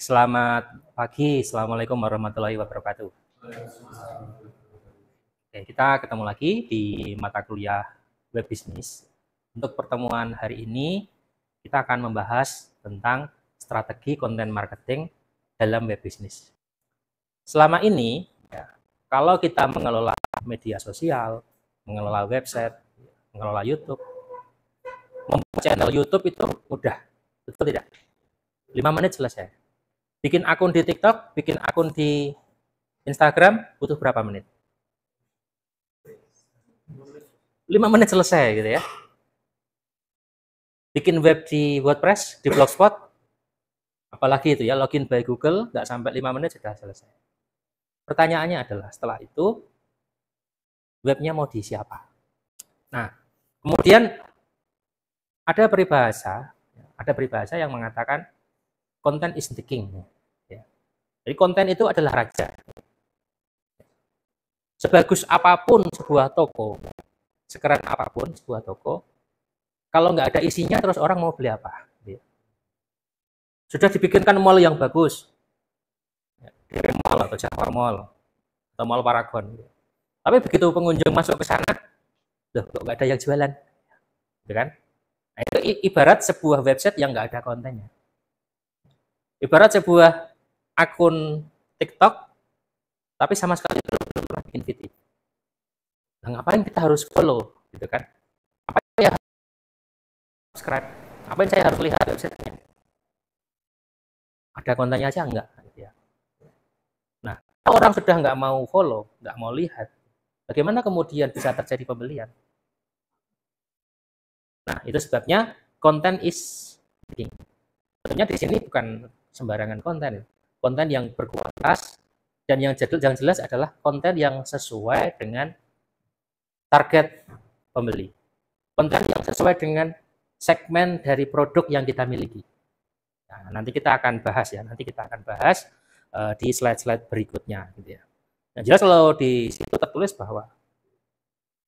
Selamat pagi, Assalamualaikum warahmatullahi wabarakatuh. Oke, kita ketemu lagi di mata kuliah Web Business. Untuk pertemuan hari ini, kita akan membahas tentang strategi konten marketing dalam web business. Selama ini, ya, kalau kita mengelola media sosial, mengelola website, mengelola YouTube, membuat channel YouTube itu mudah, betul tidak? 5 menit selesai. Bikin akun di TikTok, bikin akun di Instagram, butuh berapa menit? 5 menit selesai gitu ya. Bikin web di WordPress, di Blogspot, apalagi itu ya, login by Google, nggak sampai 5 menit sudah selesai. Pertanyaannya adalah, setelah itu, webnya mau diisi apa? Nah, kemudian ada peribahasa yang mengatakan, content is the king. Ya. Jadi konten itu adalah raja. Sebagus apapun sebuah toko, sekeren apapun sebuah toko, kalau nggak ada isinya terus orang mau beli apa? Sudah dibikinkan mall yang bagus, DP Mall atau Java Mall atau Mall Paragon. Tapi begitu pengunjung masuk ke sana, loh kok nggak ada yang jualan, gitu kan? Nah, itu ibarat sebuah website yang nggak ada kontennya. Ibarat sebuah akun TikTok, tapi sama sekali belum pernah bikin video. Nah, ngapain kita harus follow, gitu kan? Apa yang harus subscribe? Apa yang saya harus lihat websitenya? Ada kontennya aja enggak? Ya. Nah, kalau orang sudah nggak mau follow, nggak mau lihat, bagaimana kemudian bisa terjadi pembelian? Nah, itu sebabnya content is king. Tentunya di sini bukan sembarangan konten. Konten yang berkualitas dan yang jelas adalah konten yang sesuai dengan target pembeli. Konten yang sesuai dengan segmen dari produk yang kita miliki. Nah, nanti kita akan bahas ya, di slide-slide berikutnya gitu ya. Nah, jelas kalau di situ tertulis bahwa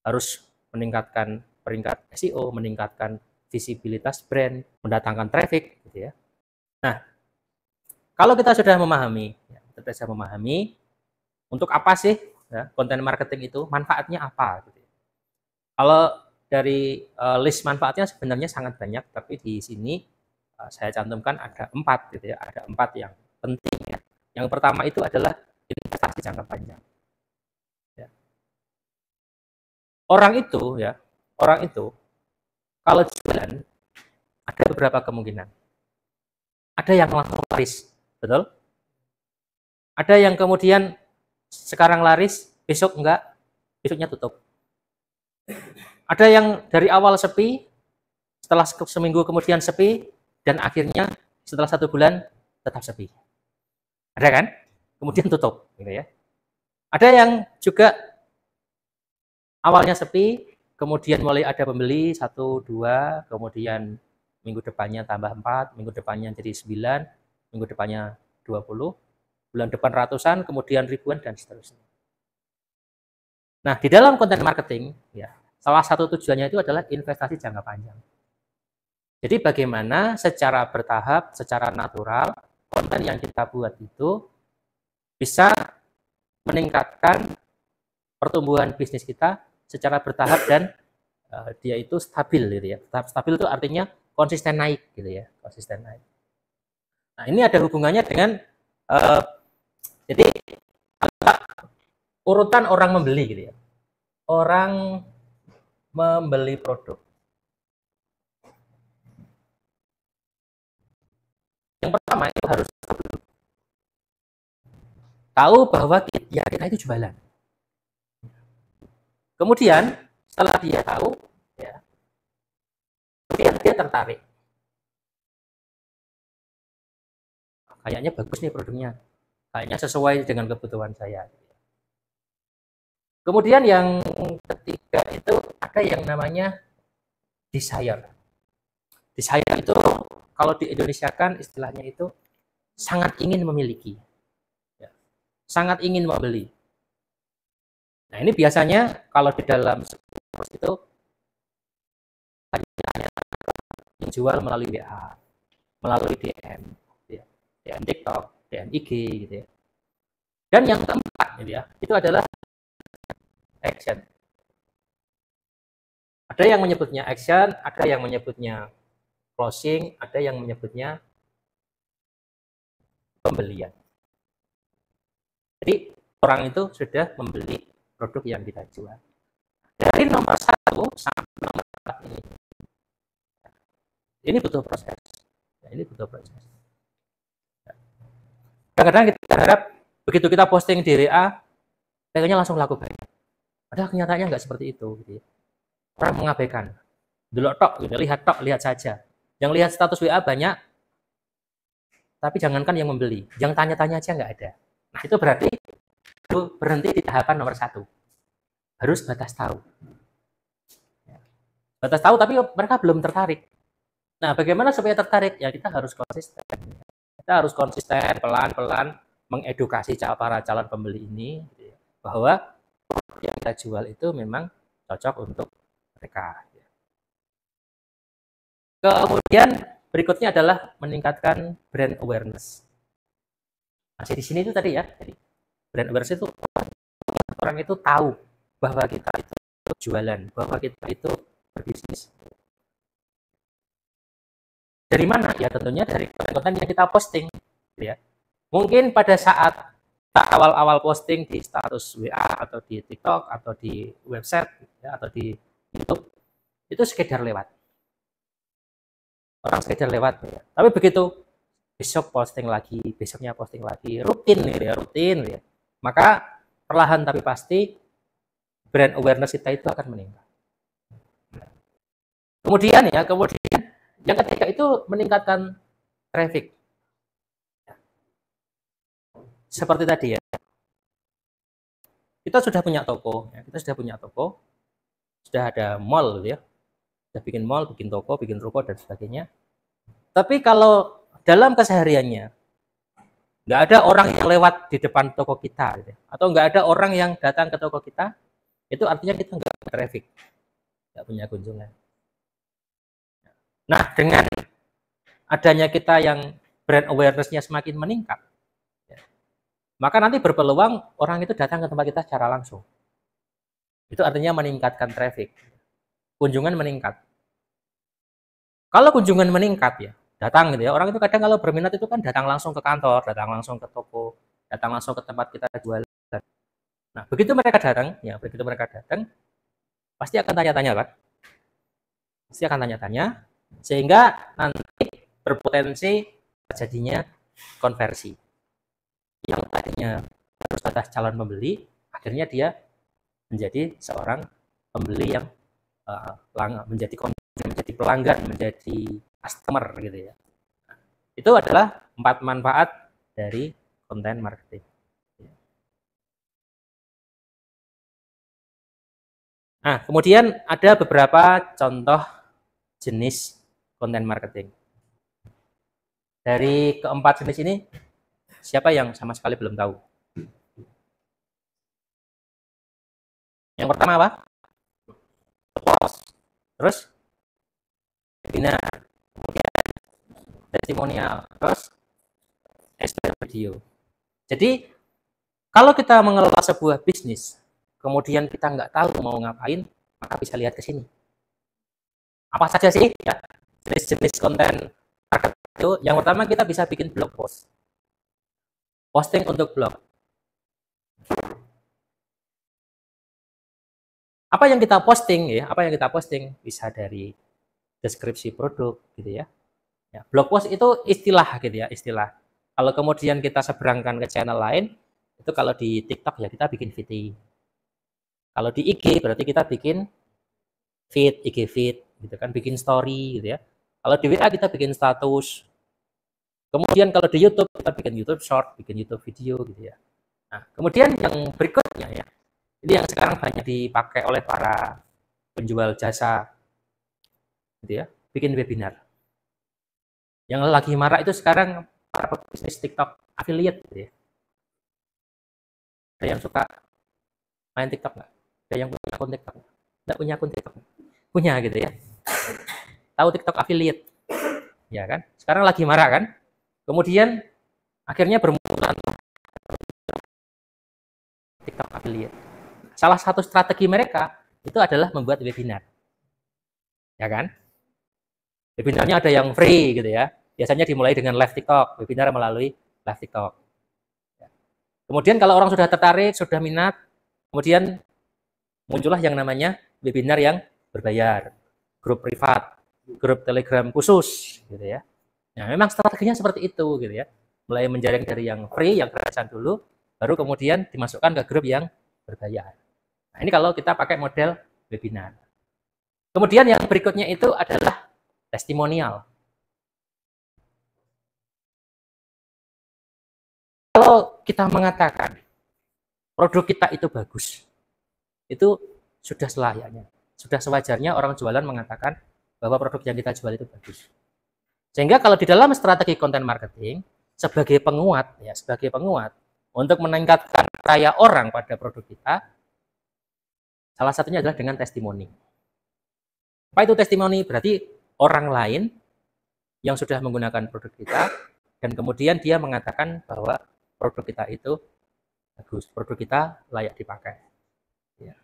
harus meningkatkan peringkat SEO, meningkatkan visibilitas brand, mendatangkan traffic gitu ya. Nah, kalau kita sudah memahami, untuk apa sih ya, konten marketing itu, manfaatnya apa gitu ya. Kalau dari list manfaatnya sebenarnya sangat banyak, tapi di sini saya cantumkan ada 4 gitu ya, ada 4 yang penting ya. Yang pertama itu adalah investasi jangka panjang. Ya. Orang itu kalau jualan ada beberapa kemungkinan. Ada yang langsung laris, betul? Ada yang kemudian sekarang laris, besok enggak, besoknya tutup. Ada yang dari awal sepi, setelah seminggu kemudian sepi, dan akhirnya setelah 1 bulan tetap sepi. Ada kan? Kemudian tutup, gitu ya. Ada yang juga awalnya sepi, kemudian mulai ada pembeli 1, 2, kemudian minggu depannya tambah 4, minggu depannya jadi 9, minggu depannya 20, bulan depan ratusan, kemudian ribuan, dan seterusnya. Nah, di dalam konten marketing, ya, salah satu tujuannya itu adalah investasi jangka panjang. Jadi bagaimana secara bertahap, secara natural, konten yang kita buat itu bisa meningkatkan pertumbuhan bisnis kita secara bertahap dan dia itu stabil gitu ya. Stabil itu artinya konsisten naik gitu ya, konsisten naik. Nah, ini ada hubungannya dengan jadi urutan orang membeli gitu ya. Orang membeli produk. Yang pertama itu harus tahu bahwa kita itu jualan. Kemudian setelah dia tahu, ya, kemudian dia tertarik. Kayaknya bagus nih produknya, kayaknya sesuai dengan kebutuhan saya. Kemudian yang ketiga itu ada yang namanya desire. Desire itu kalau di Indonesia kan istilahnya itu sangat ingin memiliki, ya, sangat ingin membeli. Nah, ini biasanya kalau di dalam itu hanya yang jual melalui WA, melalui DM. Ya. DM TikTok, DM IG gitu ya. Dan yang keempat gitu ya, itu adalah action. Ada yang menyebutnya action, ada yang menyebutnya closing, ada yang menyebutnya pembelian. Jadi orang itu sudah membeli produk yang kita jual. Dari nomor 1 sampai nomor 4 ini butuh proses. Ini butuh proses. Kadang-kadang kita berharap begitu kita posting di WA, kayaknya langsung laku banyak. Padahal kenyataannya nggak seperti itu. Gitu. Orang mengabaikan. Dulu tok, gitu. Lihat saja. Yang lihat status WA banyak, tapi jangankan yang membeli. Yang tanya-tanya aja nggak ada. Nah, itu berarti berhenti di tahapan nomor 1. Harus batas tahu. Batas tahu, tapi mereka belum tertarik. Nah, bagaimana supaya tertarik? Ya, kita harus konsisten. Kita harus konsisten, pelan-pelan mengedukasi para calon pembeli ini bahwa yang kita jual itu memang cocok untuk mereka. Kemudian berikutnya adalah meningkatkan brand awareness. Masih di sini itu tadi ya. Jadi brand awareness itu orang itu tahu bahwa kita itu jualan, bahwa kita itu berbisnis. Dari mana? Ya tentunya dari konten yang kita posting. Ya. Mungkin pada saat awal-awal posting di status WA atau di TikTok atau di website ya, atau di YouTube itu sekedar lewat. Orang sekedar lewat ya. Tapi begitu besok posting lagi, besoknya posting lagi, rutin ya, rutin ya. Maka perlahan tapi pasti brand awareness kita itu akan meningkat. Kemudian yang ketiga itu meningkatkan traffic. Seperti tadi ya. Kita sudah punya toko, sudah ada mall gitu ya. Sudah bikin mall, bikin toko, bikin ruko dan sebagainya. Tapi kalau dalam kesehariannya nggak ada orang yang lewat di depan toko kita gitu ya, atau nggak ada orang yang datang ke toko kita, itu artinya kita nggak punya traffic, nggak punya kunjungan. Nah, dengan adanya kita yang brand awareness-nya semakin meningkat, maka nanti berpeluang orang itu datang ke tempat kita secara langsung. Itu artinya meningkatkan traffic. Kunjungan meningkat. Kalau kunjungan meningkat ya, datang gitu ya. Orang itu kadang kalau berminat itu kan datang langsung ke kantor, datang langsung ke toko, datang langsung ke tempat kita jualan. Nah, begitu mereka datang, pasti akan tanya-tanya kan? Pasti akan tanya-tanya, sehingga nanti berpotensi terjadinya konversi. Yang tadinya harus batas calon pembeli, akhirnya dia menjadi seorang pembeli yang menjadi pelanggan, menjadi customer gitu ya. Itu adalah 4 manfaat dari konten marketing. Nah, kemudian ada beberapa contoh jenis konten marketing. Dari keempat jenis ini, siapa yang sama sekali belum tahu? Yang pertama apa? Post. Terus? Webinar. Kemudian testimonial. Terus? Expert video. Jadi, kalau kita mengelola sebuah bisnis, kemudian kita nggak tahu mau ngapain, maka bisa lihat ke sini. Apa saja sih ya jenis-jenis konten marketing itu? Yang pertama kita bisa bikin blog post. Posting untuk blog. Apa yang kita posting ya? Apa yang kita posting bisa dari deskripsi produk gitu ya. Ya, blog post itu istilah gitu ya, istilah. Kalau kemudian kita seberangkan ke channel lain, itu kalau di TikTok ya kita bikin VT. Kalau di IG berarti kita bikin feed, IG feed gitu kan, bikin story gitu ya. Kalau di WA kita bikin status. Kemudian kalau di YouTube kita bikin YouTube short, bikin YouTube video gitu ya. Nah, kemudian yang berikutnya ya. Ini yang sekarang banyak dipakai oleh para penjual jasa gitu ya, bikin webinar. Yang lagi marak itu sekarang para bisnis TikTok affiliate gitu ya. Ada yang suka main TikTok nggak? Ada yang punya akun TikTok? Nggak punya akun TikTok? Punya gitu ya. Tahu TikTok affiliate? Ya kan? Sekarang lagi marak kan? Kemudian Akhirnya bermunculan TikTok affiliate. Salah satu strategi mereka itu adalah membuat webinar. Ya kan? Webinarnya ada yang free gitu ya. Biasanya dimulai dengan live TikTok, webinar melalui live TikTok. Kemudian kalau orang sudah tertarik, sudah minat, kemudian muncullah yang namanya webinar yang berbayar, grup privat, grup Telegram khusus gitu ya. Nah, memang strateginya seperti itu gitu ya. Mulai menjaring dari yang free, yang gratisan dulu, baru kemudian dimasukkan ke grup yang berbayar. Nah, ini kalau kita pakai model webinar. Kemudian yang berikutnya itu adalah testimonial. Kalau kita mengatakan produk kita itu bagus, itu sudah selayaknya, sudah sewajarnya orang jualan mengatakan bahwa produk yang kita jual itu bagus. Sehingga kalau di dalam strategi konten marketing, sebagai penguat untuk meningkatkan percaya orang pada produk kita, salah satunya adalah dengan testimoni. Apa itu testimoni? Berarti orang lain yang sudah menggunakan produk kita dan kemudian dia mengatakan bahwa produk kita itu bagus, produk kita layak dipakai. Ya.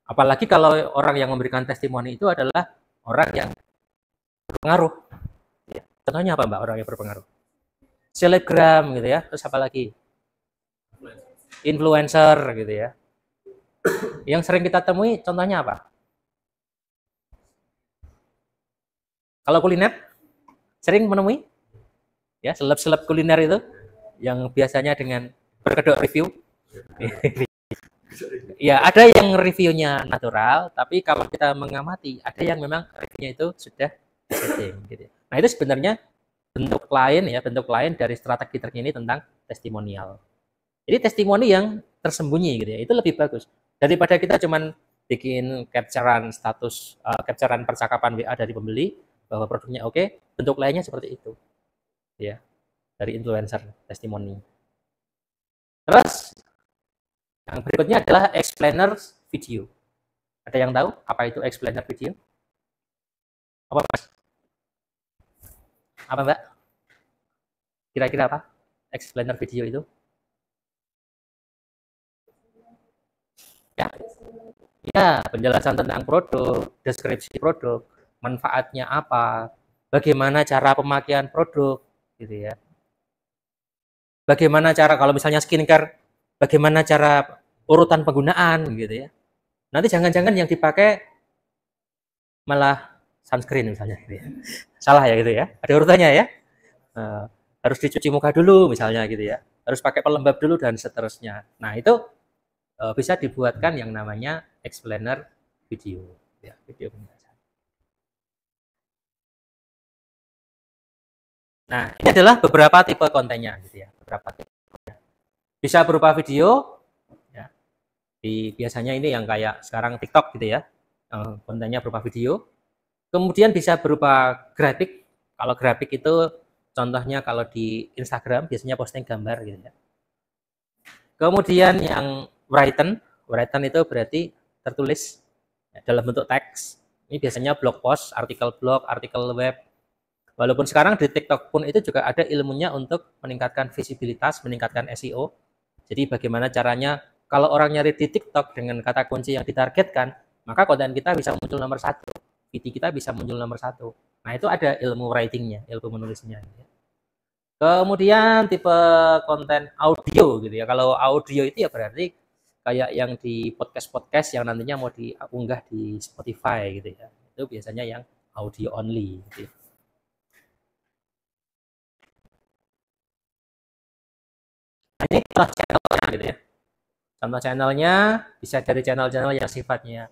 Apalagi kalau orang yang memberikan testimoni itu adalah orang yang berpengaruh. Ya. Contohnya apa Mbak orang yang berpengaruh? Selebgram gitu ya, terus apa lagi? Influencer gitu ya. Yang sering kita temui contohnya apa? Kalau kuliner sering menemui ya seleb-seleb kuliner itu yang biasanya dengan berkedok review. Ya, ada yang reviewnya natural, tapi kalau kita mengamati ada yang memang reviewnya itu sudah setting gitu. Nah, itu sebenarnya bentuk lain dari strategi terkini tentang testimonial. Jadi testimoni yang tersembunyi gitu ya, itu lebih bagus daripada kita cuman bikin capturean status, capturean percakapan WA dari pembeli bahwa produknya oke, bentuk lainnya seperti itu, ya dari influencer testimoni. Terus yang berikutnya adalah explainer video. Ada yang tahu apa itu explainer video? Apa Mas? Apa Mbak? Kira-kira apa? Explainer video itu? Ya, ya, penjelasan tentang produk, deskripsi produk, manfaatnya apa, bagaimana cara pemakaian produk, gitu ya. Bagaimana cara kalau misalnya skincare, bagaimana cara urutan penggunaan, gitu ya. Nanti jangan-jangan yang dipakai malah sunscreen misalnya, gitu ya. Salah ya gitu ya. Ada urutannya ya. Harus dicuci muka dulu misalnya gitu ya. Harus pakai pelembab dulu dan seterusnya. Nah itu bisa dibuatkan yang namanya explainer video, ya, video penjelasan. Nah, ini adalah beberapa tipe kontennya, gitu ya. Beberapa tipe. Bisa berupa video, ya. Biasanya ini yang kayak sekarang TikTok gitu ya, kontennya berupa video. Kemudian bisa berupa grafik. Kalau grafik itu contohnya kalau di Instagram biasanya posting gambar gitu ya. Kemudian yang written itu berarti tertulis dalam bentuk teks. Ini biasanya blog post, artikel blog, artikel web. Walaupun sekarang di TikTok pun itu juga ada ilmunya untuk meningkatkan visibilitas, meningkatkan SEO. Jadi bagaimana caranya kalau orang nyari di TikTok dengan kata kunci yang ditargetkan, maka konten kita bisa muncul nomor 1. Video kita bisa muncul nomor 1. Nah itu ada ilmu writingnya, ilmu menulisnya. Kemudian tipe konten audio gitu ya. Kalau audio itu ya berarti kayak yang di podcast-podcast yang nantinya mau diunggah di Spotify gitu ya. Itu biasanya yang audio only gitu ya. Nah, ini contoh channelnya gitu ya. Contoh channelnya bisa dari channel-channel yang sifatnya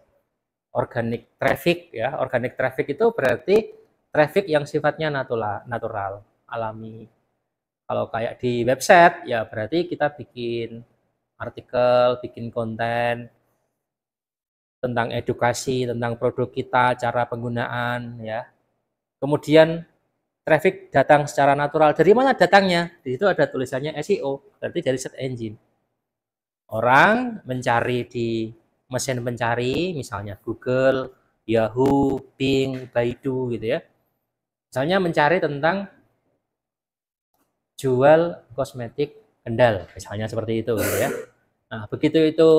organic traffic ya. Organic traffic itu berarti traffic yang sifatnya natural, alami. Kalau kayak di website ya berarti kita bikin artikel, bikin konten tentang edukasi, tentang produk kita, cara penggunaan ya. Kemudian traffic datang secara natural. Dari mana datangnya? Di situ ada tulisannya SEO, berarti dari search engine. Orang mencari di mesin pencari, misalnya Google, Yahoo, Bing, Baidu gitu ya. Misalnya mencari tentang jual kosmetik kendal, misalnya seperti itu gitu ya. Nah, begitu itu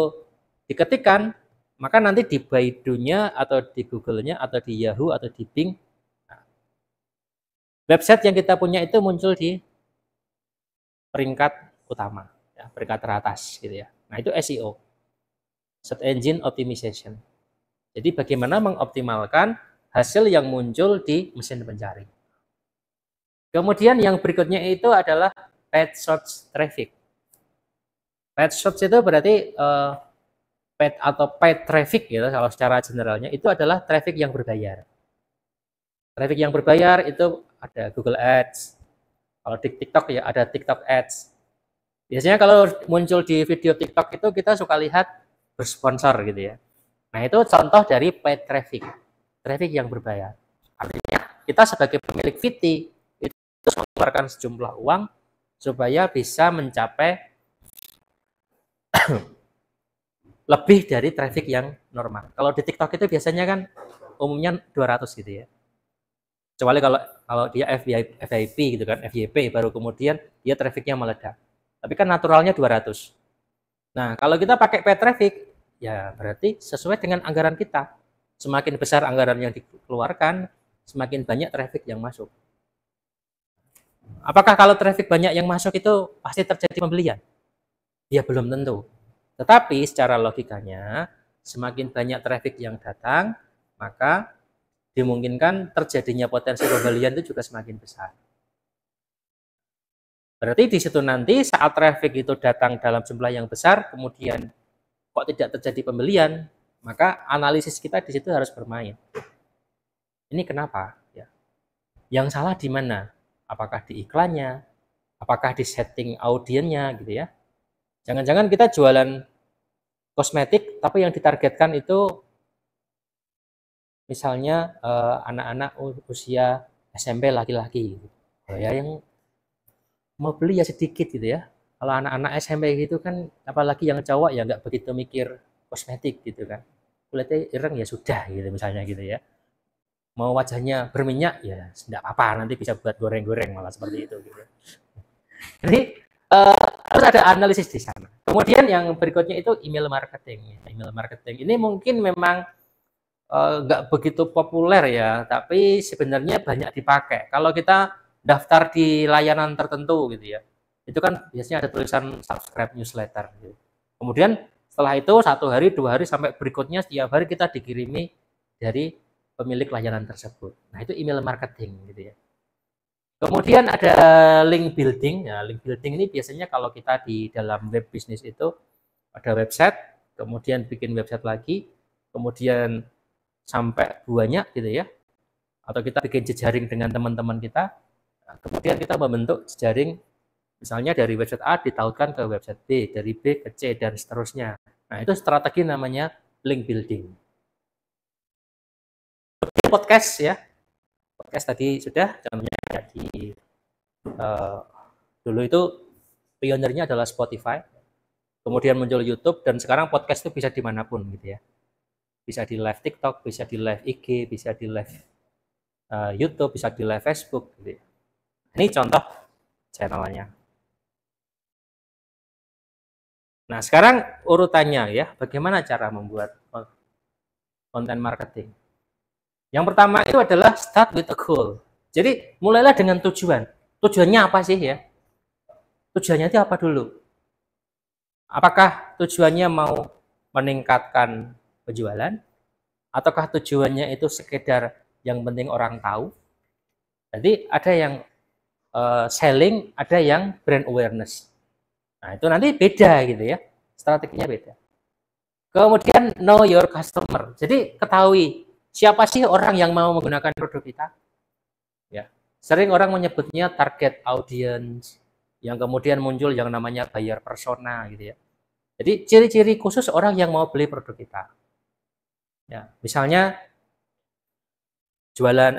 diketikkan, maka nanti di Baidu-nya atau di Google-nya atau di Yahoo atau di Bing, website yang kita punya itu muncul di peringkat utama, ya, peringkat teratas gitu ya. Nah, itu SEO, Search Engine Optimization. Jadi bagaimana mengoptimalkan hasil yang muncul di mesin pencari. Kemudian yang berikutnya itu adalah paid search traffic. Paid search itu berarti paid atau paid traffic ya, kalau secara generalnya itu adalah traffic yang berbayar. Traffic yang berbayar itu ada Google Ads. Kalau di TikTok ya ada TikTok Ads. Biasanya kalau muncul di video TikTok itu kita suka lihat bersponsor gitu ya. Nah, itu contoh dari paid traffic. Traffic yang berbayar. Artinya kita sebagai pemilik VT itu mengeluarkan sejumlah uang supaya bisa mencapai lebih dari traffic yang normal. Kalau di TikTok itu biasanya kan umumnya 200 gitu ya. Kecuali kalau dia FYP gitu kan, FYP baru kemudian dia trafficnya meledak. Tapi kan naturalnya 200. Nah, kalau kita pakai paid traffic, ya berarti sesuai dengan anggaran kita. Semakin besar anggaran yang dikeluarkan, semakin banyak traffic yang masuk. Apakah kalau traffic banyak yang masuk itu pasti terjadi pembelian? Ya belum tentu. Tetapi secara logikanya, semakin banyak traffic yang datang, maka dimungkinkan terjadinya potensi pembelian itu juga semakin besar. Berarti di situ nanti saat traffic itu datang dalam jumlah yang besar, kemudian kok tidak terjadi pembelian, maka analisis kita di situ harus bermain. Ini kenapa? Ya. Yang salah di mana? Apakah di iklannya? Apakah di setting audiennya gitu ya? Jangan-jangan kita jualan kosmetik, tapi yang ditargetkan itu misalnya anak-anak usia SMP laki-laki. Gitu. Ya yang mau beli ya sedikit gitu ya. Kalau anak-anak SMP gitu kan, apalagi yang cowok ya nggak begitu mikir kosmetik gitu kan. Kulitnya ireng ya sudah gitu misalnya gitu ya. Mau wajahnya berminyak ya tidak apa-apa, nanti bisa buat goreng-goreng malah seperti itu gitu. Jadi harus ada analisis di sana. Kemudian yang berikutnya itu email marketing. Email marketing ini mungkin memang nggak begitu populer ya, tapi sebenarnya banyak dipakai. Kalau kita daftar di layanan tertentu gitu ya, itu kan biasanya ada tulisan subscribe newsletter. Gitu. Kemudian setelah itu 1 hari, 2 hari sampai berikutnya setiap hari kita dikirimi dari pemilik layanan tersebut. Nah, itu email marketing gitu ya. Kemudian ada link building. Ya, link building ini biasanya kalau kita di dalam web bisnis itu ada website, kemudian bikin website lagi, kemudian sampai banyak gitu ya. Atau kita bikin jejaring dengan teman-teman kita. Nah, kemudian kita membentuk jejaring misalnya dari website A ditautkan ke website B, dari B ke C dan seterusnya. Nah, itu strategi namanya link building. Podcast ya, podcast tadi sudah, contohnya di dulu itu pionirnya adalah Spotify, kemudian muncul YouTube, dan sekarang podcast itu bisa dimanapun gitu ya, bisa di live TikTok, bisa di live IG, bisa di live YouTube, bisa di live Facebook gitu ya. Ini contoh channelnya. Nah, sekarang urutannya ya, bagaimana cara membuat konten marketing. Yang pertama itu adalah start with a goal. Jadi mulailah dengan tujuan. Tujuannya apa sih ya? Tujuannya itu apa dulu? Apakah tujuannya mau meningkatkan penjualan? Ataukah tujuannya itu sekedar yang penting orang tahu? Jadi ada yang selling, ada yang brand awareness. Nah itu nanti beda gitu ya, strateginya beda. Kemudian know your customer. Jadi ketahui siapa sih orang yang mau menggunakan produk kita. Ya, sering orang menyebutnya target audience, yang kemudian muncul yang namanya buyer persona gitu ya. Jadi ciri-ciri khusus orang yang mau beli produk kita. Ya, misalnya jualan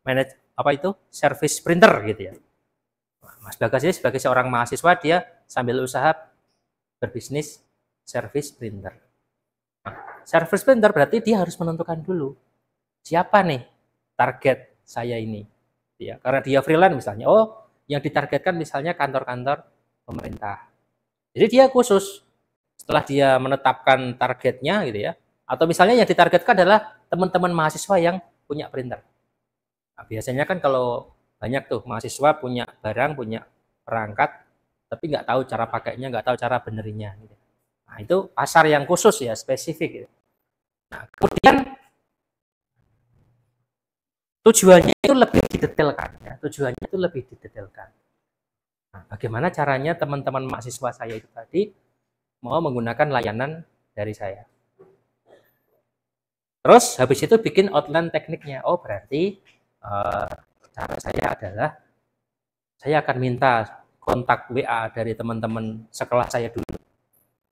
manage apa itu service printer gitu ya. Mas Bagas ini sebagai seorang mahasiswa dia sambil usaha berbisnis service printer. Nah, service printer berarti dia harus menentukan dulu siapa nih target saya ini. Ya, karena dia freelance misalnya, oh yang ditargetkan misalnya kantor-kantor pemerintah. Jadi dia khusus setelah dia menetapkan targetnya gitu ya, atau misalnya yang ditargetkan adalah teman-teman mahasiswa yang punya printer. Nah, biasanya kan kalau banyak tuh mahasiswa punya barang, punya perangkat, tapi nggak tahu cara pakainya, nggak tahu cara benerinnya. Gitu. Nah itu pasar yang khusus ya, spesifik. Gitu. Nah kemudian tujuannya itu lebih didetailkan. Ya. Tujuannya itu lebih didetailkan. Nah, bagaimana caranya teman-teman mahasiswa saya itu tadi mau menggunakan layanan dari saya. Terus habis itu bikin outline tekniknya. Oh berarti cara saya adalah saya akan minta kontak WA dari teman-teman sekelas saya dulu.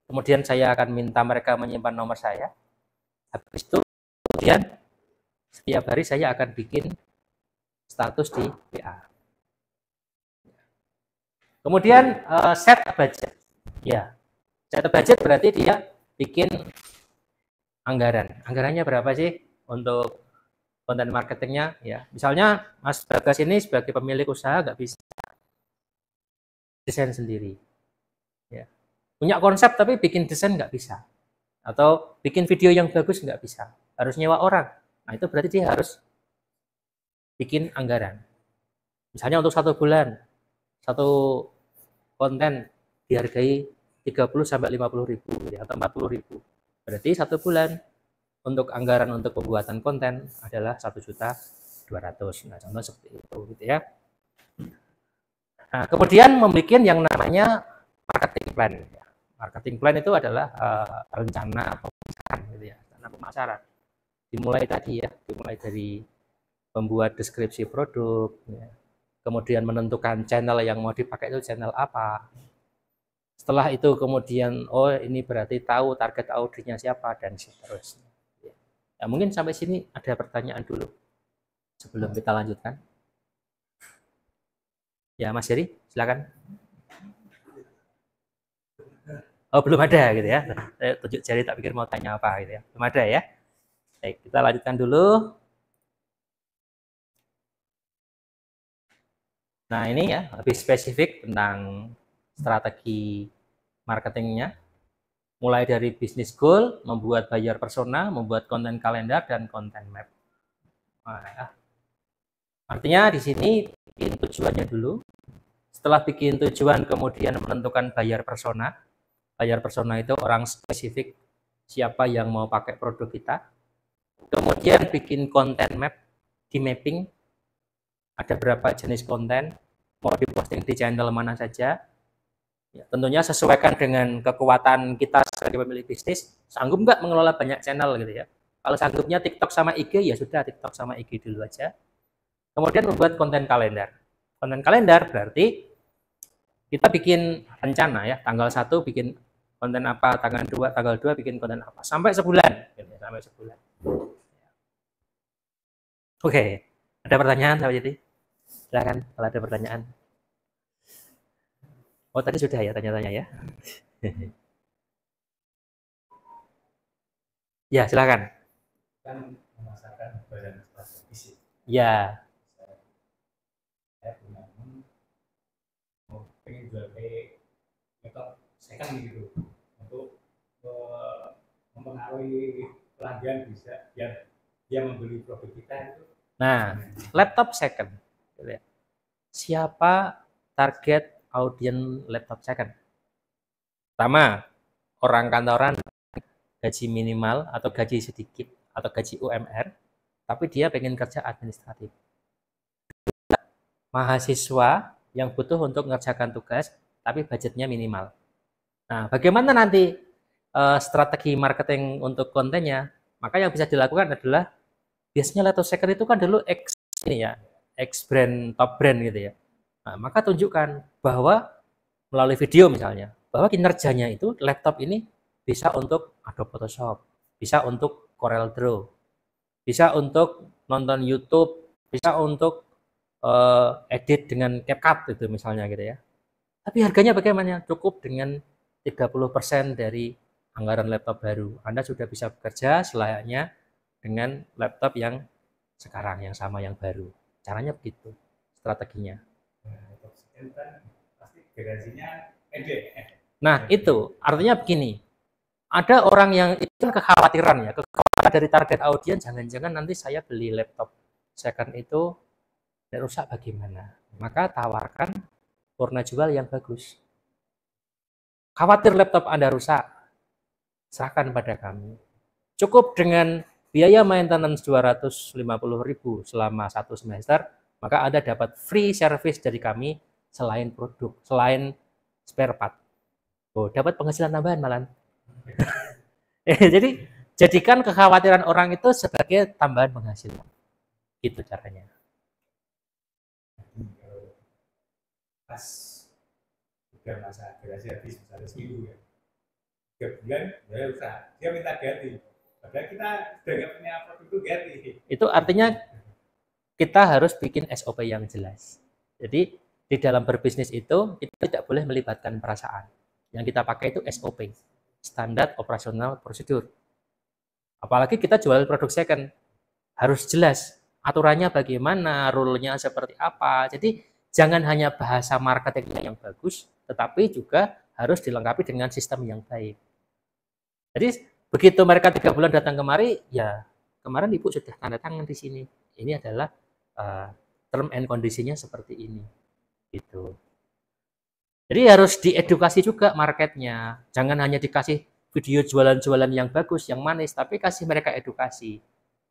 Kemudian saya akan minta mereka menyimpan nomor saya. Habis itu kemudian setiap hari saya akan bikin status di WA. Kemudian set budget. Ya, set budget berarti dia bikin anggaran. Anggarannya berapa sih untuk konten marketingnya? Ya, misalnya Mas Bagas ini sebagai pemilik usaha nggak bisa desain sendiri. Ya. Punya konsep tapi bikin desain nggak bisa. Atau bikin video yang bagus nggak bisa. Harus nyewa orang. Nah itu berarti dia harus bikin anggaran. Misalnya untuk 1 bulan, satu konten dihargai 30-50 ribu ya, atau 40 ribu. Berarti 1 bulan untuk anggaran untuk pembuatan konten adalah 1.200.000. Nah contoh seperti itu gitu ya. Nah kemudian membuat yang namanya marketing plan. Marketing plan itu adalah rencana pemasaran gitu ya, rencana pemasaran. Dimulai tadi ya, dimulai dari membuat deskripsi produk, ya. Kemudian menentukan channel yang mau dipakai itu channel apa. Setelah itu kemudian, oh ini berarti tahu target audiensnya siapa dan seterusnya. Ya, mungkin sampai sini ada pertanyaan dulu sebelum kita lanjutkan. Ya Mas Heri, silakan. Oh belum ada gitu ya. Saya tunjuk jari tak pikir mau tanya apa gitu ya. Belum ada ya. Baik, kita lanjutkan dulu. Nah ini ya lebih spesifik tentang strategi marketingnya. Mulai dari bisnis goal, membuat buyer persona, membuat konten kalender dan konten map. Nah, ya. Artinya di sini bikin tujuannya dulu. Setelah bikin tujuan, kemudian menentukan buyer persona. Buyer persona itu orang spesifik siapa yang mau pakai produk kita. Kemudian bikin konten map, di mapping ada berapa jenis konten, mau diposting di channel mana saja. Ya, tentunya sesuaikan dengan kekuatan kita sebagai pemilik bisnis, sanggup nggak mengelola banyak channel gitu ya. Kalau sanggupnya TikTok sama IG, ya sudah TikTok sama IG dulu aja. Kemudian membuat konten kalender. Konten kalender berarti kita bikin rencana ya, tanggal 1 bikin konten apa, tanggal 2 bikin konten apa, sampai sebulan. Gitu ya, sampai sebulan. Oke, ada pertanyaan Pak Yeti? Silakan kalau ada pertanyaan. Oh tadi sudah ya tanya-tanya ya. Ya silakan. Kan memasarkan barang strategis. Ya. Saya punya mau pengen jual laptop second gitu untuk mempengaruhi pelanggan bisa biar dia membeli produk kita itu. Nah, laptop second. Siapa target audiens laptop second? Pertama, orang kantoran gaji minimal atau gaji sedikit atau gaji UMR, tapi dia pengen kerja administratif. Mahasiswa yang butuh untuk mengerjakan tugas, tapi budgetnya minimal. Nah, bagaimana nanti strategi marketing untuk kontennya? Maka yang bisa dilakukan adalah biasanya laptop second itu kan dulu X brand, top brand gitu ya. Nah, maka tunjukkan bahwa melalui video misalnya, bahwa kinerjanya itu laptop ini bisa untuk Adobe Photoshop, bisa untuk Corel Draw, bisa untuk nonton YouTube, bisa untuk edit dengan CapCut itu misalnya gitu ya. Tapi harganya bagaimana? Cukup dengan 30% dari anggaran laptop baru. Anda sudah bisa bekerja selayaknya dengan laptop yang sekarang, yang sama, yang baru. Caranya begitu, strateginya. itu kan pasti garansinya pendek. Nah, itu artinya begini. Ada orang yang itu kekhawatiran ya, kekhawatiran dari target audiens, jangan-jangan nanti saya beli laptop second itu rusak bagaimana? Maka tawarkan warna jual yang bagus. Khawatir laptop Anda rusak, serahkan pada kami. Cukup dengan biaya maintenance 250.000 selama 1 semester, maka Anda dapat free service dari kami selain produk, selain spare part. Oh, dapat penghasilan tambahan malah. Jadi jadikan kekhawatiran orang itu sebagai tambahan penghasilan. Gitu caranya. Pas udah masa garasi habis misalnya seminggu ya, 3 bulan ya rusak, dia minta ganti. Padahal kita sudah nggak punya produk itu ganti. Itu artinya kita harus bikin SOP yang jelas. Jadi di dalam berbisnis itu kita tidak boleh melibatkan perasaan. Yang kita pakai itu SOP, standar operasional prosedur. Apalagi kita jual produk second, harus jelas aturannya bagaimana, rule-nya seperti apa. Jadi jangan hanya bahasa marketingnya yang bagus, tetapi juga harus dilengkapi dengan sistem yang baik. Jadi begitu mereka 3 bulan datang kemari, ya kemarin Ibu sudah tanda tangan di sini. Ini adalah term and condition-nya seperti ini. Gitu. Jadi harus diedukasi juga marketnya. Jangan hanya dikasih video jualan-jualan yang bagus, yang manis, tapi kasih mereka edukasi.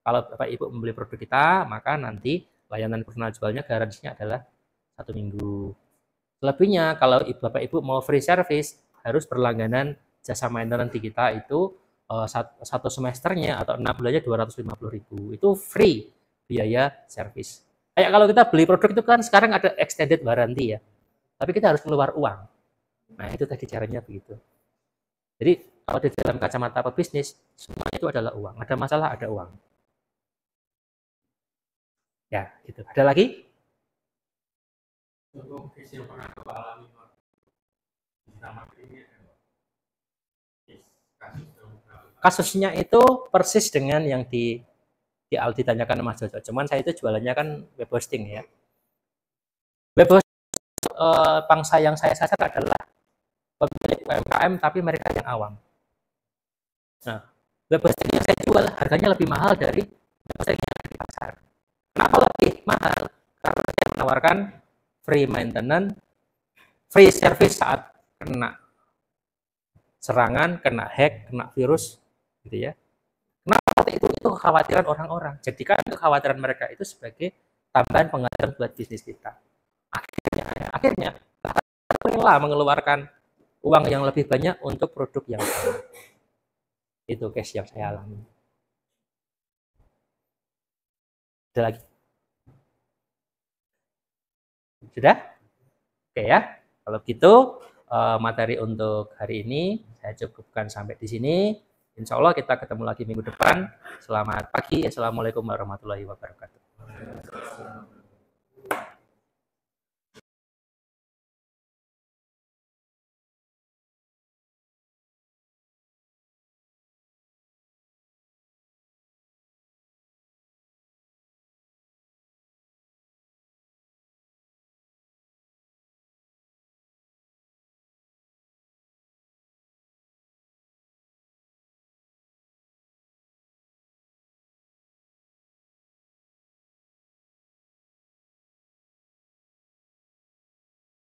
Kalau Bapak Ibu membeli produk kita, maka nanti layanan personal jualnya garansinya adalah 1 minggu. Selebihnya, kalau Bapak Ibu mau free service, harus berlangganan jasa maintenance di kita itu 1 semesternya atau 6 bulannya 250.000. Itu free biaya service. Kayak kalau kita beli produk itu kan sekarang ada extended warranty ya. Tapi kita harus keluar uang. Nah, itu tadi caranya begitu. Jadi, kalau di dalam kacamata pebisnis, semua itu adalah uang. Ada masalah, ada uang. Ya, itu. Ada lagi? Contoh case yang pernah Bapak alami sama ini kasusnya itu persis dengan yang ditanyakan Mas Jojo. Cuman saya itu jualannya kan web hosting ya. Web hosting pangsa yang saya sasar adalah pemilik UMKM tapi mereka yang awam. Nah, web hosting yang saya jual harganya lebih mahal dari web hosting yang ada di pasar. Kenapa lebih mahal? Karena saya menawarkan free maintenance, free service saat kena serangan, kena hack, kena virus, gitu ya. Kenapa itu kekhawatiran orang-orang? Jadikan kekhawatiran mereka itu sebagai tambahan penghasilan buat bisnis kita. Akhirnya rela mengeluarkan uang yang lebih banyak untuk produk yang sama. Itu case yang saya alami. Ada lagi? Sudah? Oke ya. Kalau gitu materi untuk hari ini saya cukupkan sampai di sini. Insya Allah kita ketemu lagi minggu depan. Selamat pagi. Assalamualaikum warahmatullahi wabarakatuh.